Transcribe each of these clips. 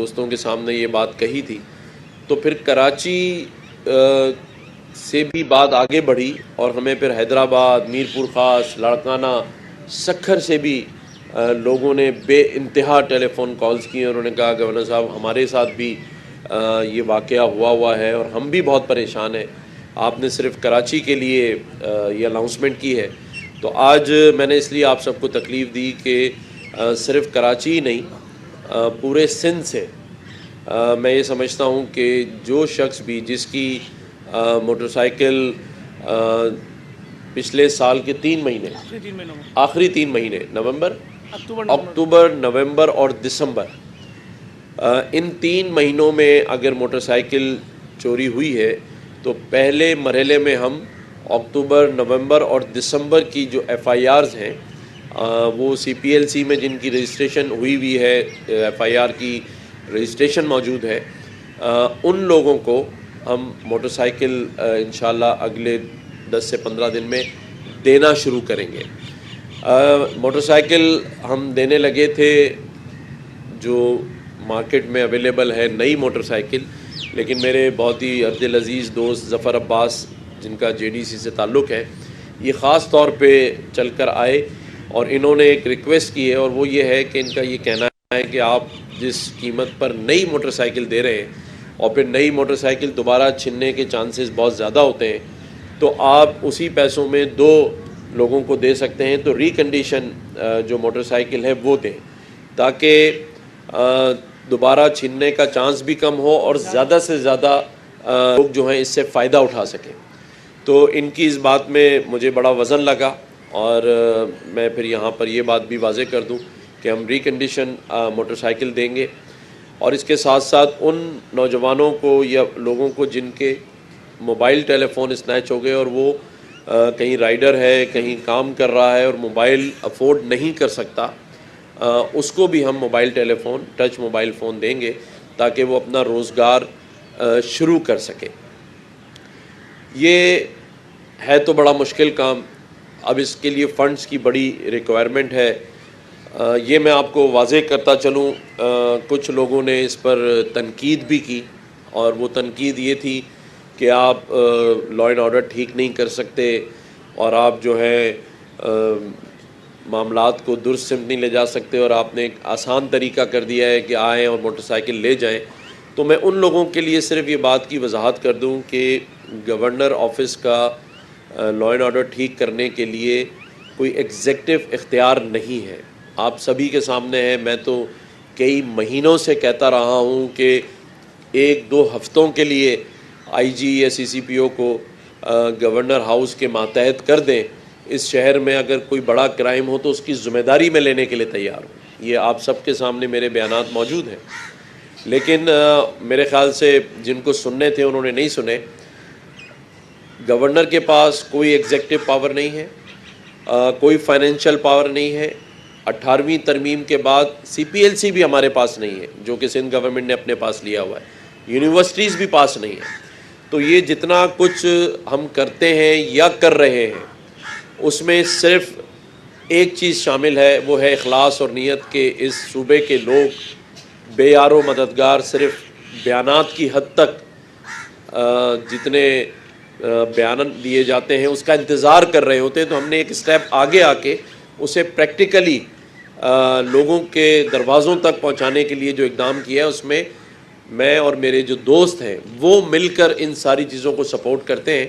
دوستوں کے سامنے یہ بات کہی تھی تو پھر کراچی سے بھی بات آگے بڑھی اور ہمیں پھر حیدرآباد، میر پور خاص، لاڑکانہ، سکھر سے بھی لوگوں نے بے انتہا ٹیلی فون کالز کی اور انہوں نے کہا گورنر صاحب ہمارے ساتھ بھی یہ واقعہ ہوا ہے اور ہم بھی بہت پریشان ہیں، آپ نے صرف کراچی کے لیے یہ اناؤنسمنٹ کی ہے۔ تو آج میں نے اس لیے آپ سب کو تکلیف دی کہ صرف کراچی ہی نہیں، پورے سندھ سے میں یہ سمجھتا ہوں کہ جو شخص بھی جس کی موٹر سائیکل پچھلے سال کے آخری 3 مہینے اکتوبر، نومبر اور دسمبر، ان 3 مہینوں میں اگر موٹر سائیکل چوری ہوئی ہے تو پہلے مرحلے میں ہم اکتوبر، نومبر اور دسمبر کی جو ایف آئی آرز ہیں وہ سی پی ایل سی میں جن کی رجسٹریشن ہوئی ہے، ایف آئی آر کی رجسٹریشن موجود ہے، ان لوگوں کو ہم موٹر سائیکل انشاءاللہ اگلے 10 سے 15 دن میں دینا شروع کریں گے۔ موٹر سائیکل ہم دینے لگے تھے جو مارکیٹ میں اویلیبل ہے نئی موٹر سائیکل، لیکن میرے بہت ہی عرض عزیز دوست ظفر عباس جن کا جے ڈی سی سے تعلق ہے، یہ خاص طور پہ چل کر آئے اور انہوں نے ایک ریکویسٹ کی ہے، اور وہ یہ ہے کہ ان کا یہ کہنا ہے کہ آپ جس قیمت پر نئی موٹر سائیکل دے رہے ہیں اور پھر نئی موٹر سائیکل دوبارہ چھننے کے چانسز بہت زیادہ ہوتے ہیں، تو آپ اسی پیسوں میں 2 لوگوں کو دے سکتے ہیں، تو ریکنڈیشن جو موٹر سائیکل ہے وہ دیں تاکہ دوبارہ چھننے کا چانس بھی کم ہو اور زیادہ سے زیادہ لوگ جو ہیں اس سے فائدہ اٹھا سکیں۔ تو ان کی اس بات میں مجھے بڑا وزن لگا، اور میں پھر یہاں پر یہ بات بھی واضح کر دوں کہ ہم ریکنڈیشن موٹر سائیکل دیں گے، اور اس کے ساتھ ساتھ ان نوجوانوں کو یا لوگوں کو جن کے موبائل ٹیلی فون اسنیچ ہو گئے اور وہ کہیں رائڈر ہے، کہیں کام کر رہا ہے اور موبائل افورڈ نہیں کر سکتا، اس کو بھی ہم موبائل ٹیلی فون، ٹچ موبائل فون دیں گے تاکہ وہ اپنا روزگار شروع کر سکے۔ یہ ہے تو بڑا مشکل کام، اب اس کے لیے فنڈز کی بڑی ریکوائرمنٹ ہے۔ یہ میں آپ کو واضح کرتا چلوں، کچھ لوگوں نے اس پر تنقید بھی کی، اور وہ تنقید یہ تھی کہ آپ لا اینڈ آرڈر ٹھیک نہیں کر سکتے اور آپ جو ہے معاملات کو درست سمت نہیں لے جا سکتے، اور آپ نے ایک آسان طریقہ کر دیا ہے کہ آئیں اور موٹر سائیکل لے جائیں۔ تو میں ان لوگوں کے لیے صرف یہ بات کی وضاحت کر دوں کہ گورنر آفس کا لا اینڈ آرڈر ٹھیک کرنے کے لیے کوئی ایگزیکٹو اختیار نہیں ہے۔ آپ سبھی کے سامنے ہے، میں تو کئی مہینوں سے کہتا رہا ہوں کہ 1-2 ہفتوں کے لیے آئی جی یا سی سی پی او کو گورنر ہاؤس کے ماتحت کر دیں، اس شہر میں اگر کوئی بڑا کرائم ہو تو اس کی ذمہ داری میں لینے کے لیے تیار ہوں۔ یہ آپ سب کے سامنے میرے بیانات موجود ہیں، لیکن میرے خیال سے جن کو سننے تھے انہوں نے نہیں سنے۔ گورنر کے پاس کوئی ایگزیکٹو پاور نہیں ہے، کوئی فائنینشیل پاور نہیں ہے۔ 18ویں ترمیم کے بعد سی پی ایل سی بھی ہمارے پاس نہیں ہے جو کہ سندھ گورنمنٹ نے اپنے پاس لیا ہوا ہے، یونیورسٹیز بھی پاس نہیں ہیں۔ تو یہ جتنا کچھ ہم کرتے ہیں یا کر رہے ہیں اس میں صرف ایک چیز شامل ہے، وہ ہے اخلاص اور نیت کہ اس صوبے کے لوگ بے یار و مددگار صرف بیانات کی حد تک جتنے بیان دیے جاتے ہیں اس کا انتظار کر رہے ہوتے ہیں، تو ہم نے ایک سٹیپ آگے آ کے اسے پریکٹیکلی لوگوں کے دروازوں تک پہنچانے کے لیے جو اقدام کیا ہے، اس میں میں اور میرے جو دوست ہیں وہ مل کر ان ساری چیزوں کو سپورٹ کرتے ہیں۔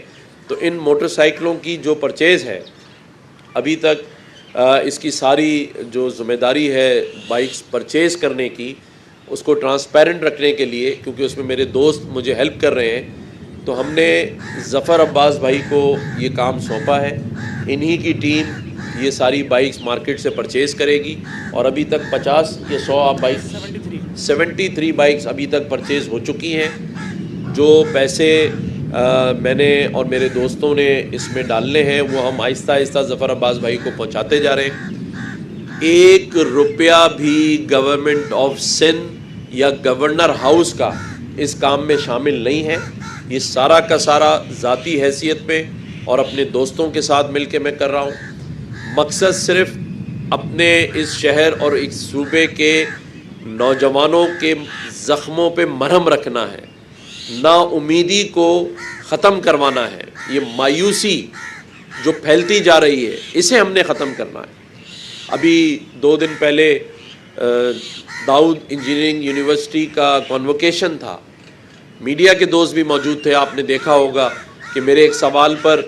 تو ان موٹر سائیکلوں کی جو پرچیز ہے ابھی تک اس کی ساری جو ذمہ داری ہے بائکس پرچیز کرنے کی، اس کو ٹرانسپیرنٹ رکھنے کے لیے، کیونکہ اس میں میرے دوست مجھے ہیلپ کر رہے ہیں، تو ہم نے ظفر عباس بھائی کو یہ کام سونپا ہے۔ انہی کی ٹیم یہ ساری بائکس مارکیٹ سے پرچیز کرے گی، اور ابھی تک 50 یا 100 بائکس 73 بائکس ابھی تک پرچیز ہو چکی ہیں۔ جو پیسے میں نے اور میرے دوستوں نے اس میں ڈالنے ہیں وہ ہم آہستہ آہستہ ظفر عباس بھائی کو پہنچاتے جا رہے ہیں۔ 1 روپیہ بھی گورنمنٹ آف سندھ یا گورنر ہاؤس کا اس کام میں شامل نہیں ہے۔ یہ سارا کا سارا ذاتی حیثیت پہ اور اپنے دوستوں کے ساتھ مل کے میں کر رہا ہوں۔ مقصد صرف اپنے اس شہر اور اس صوبے کے نوجوانوں کے زخموں پہ مرہم رکھنا ہے، نا امیدی کو ختم کروانا ہے، یہ مایوسی جو پھیلتی جا رہی ہے اسے ہم نے ختم کرنا ہے۔ ابھی 2 دن پہلے داؤد انجینئرنگ یونیورسٹی کا کانووکیشن تھا، میڈیا کے دوست بھی موجود تھے، آپ نے دیکھا ہوگا کہ میرے ایک سوال پر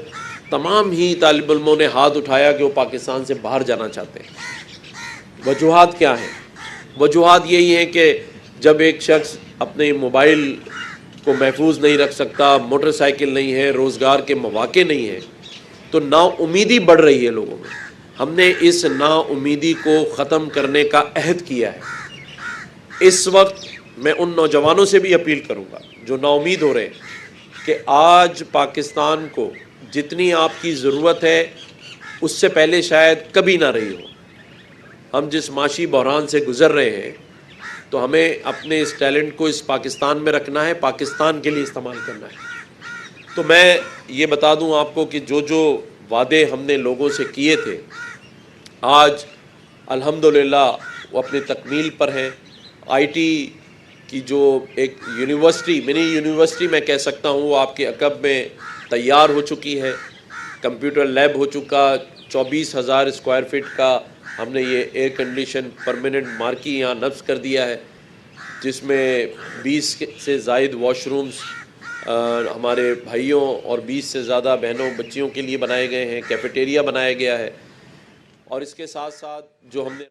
تمام ہی طالب علموں نے ہاتھ اٹھایا کہ وہ پاکستان سے باہر جانا چاہتے ہیں۔ وجوہات کیا ہیں؟ وجوہات یہی ہیں کہ جب ایک شخص اپنے موبائل کو محفوظ نہیں رکھ سکتا، موٹر سائیکل نہیں ہے، روزگار کے مواقع نہیں ہیں، تو نا امیدی بڑھ رہی ہے لوگوں میں۔ ہم نے اس نا امیدی کو ختم کرنے کا عہد کیا ہے۔ اس وقت میں ان نوجوانوں سے بھی اپیل کروں گا جو نا امید ہو رہے ہیں کہ آج پاکستان کو جتنی آپ کی ضرورت ہے اس سے پہلے شاید کبھی نہ رہی ہو۔ ہم جس معاشی بحران سے گزر رہے ہیں تو ہمیں اپنے اس ٹیلنٹ کو اس پاکستان میں رکھنا ہے، پاکستان کے لیے استعمال کرنا ہے۔ تو میں یہ بتا دوں آپ کو کہ جو وعدے ہم نے لوگوں سے کیے تھے آج الحمدللہ وہ اپنی تکمیل پر ہیں۔ آئی ٹی کی جو ایک یونیورسٹی، منی یونیورسٹی میں کہہ سکتا ہوں، وہ آپ کے عقب میں تیار ہو چکی ہے، کمپیوٹر لیب ہو چکا، 24,000 اسکوائر فٹ کا ہم نے یہ ایئر کنڈیشن پرماننٹ مارکی یہاں نصب کر دیا ہے، جس میں 20 سے زائد واش رومز ہمارے بھائیوں اور 20 سے زیادہ بہنوں بچیوں کے لیے بنائے گئے ہیں، کیفیٹیریا بنایا گیا ہے، اور اس کے ساتھ ساتھ جو ہم نے